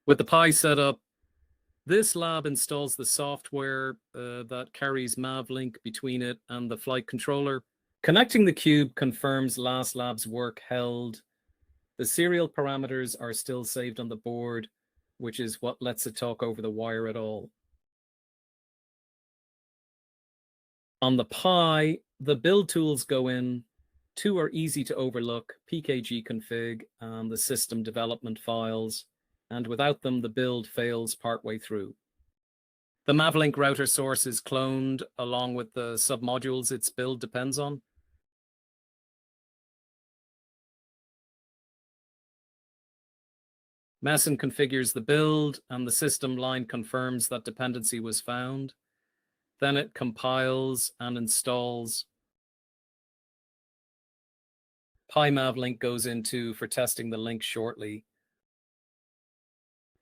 With the Pi setup, this lab installs the software that carries mavlink between it and the flight controller. Connecting the cube confirms last lab's work held. The serial parameters are still saved on the board, which is what lets it talk over the wire at all. On the Pi, the build tools go in. Two are easy to overlook: pkg config and the system development files, and without them, the build fails partway through. The mavlink-router source is cloned along with the submodules its build depends on. Meson configures the build, and the system line confirms that dependency was found. Then it compiles and installs. PyMavLink goes into for testing the link shortly.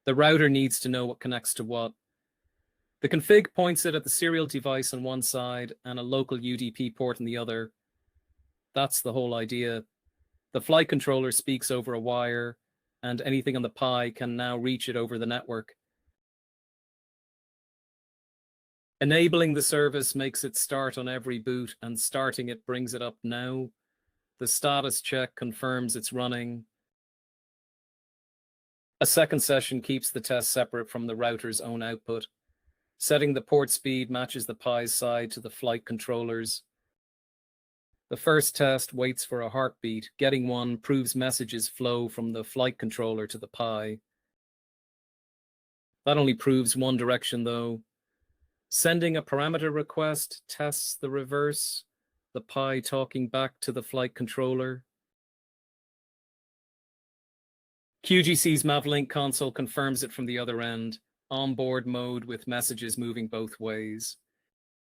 The router needs to know what connects to what. The config points it at the serial device on one side and a local UDP port on the other. That's the whole idea. The flight controller speaks over a wire, and anything on the Pi can now reach it over the network. Enabling the service makes it start on every boot, and starting it brings it up now. The status check confirms it's running. A second session keeps the test separate from the router's own output. Setting the port speed matches the Pi's side to the flight controller's. The first test waits for a heartbeat. Getting one proves messages flow from the flight controller to the Pi. That only proves one direction, though. Sending a parameter request tests the reverse, the Pi talking back to the flight controller. QGC's Mavlink console confirms it from the other end, onboard mode with messages moving both ways.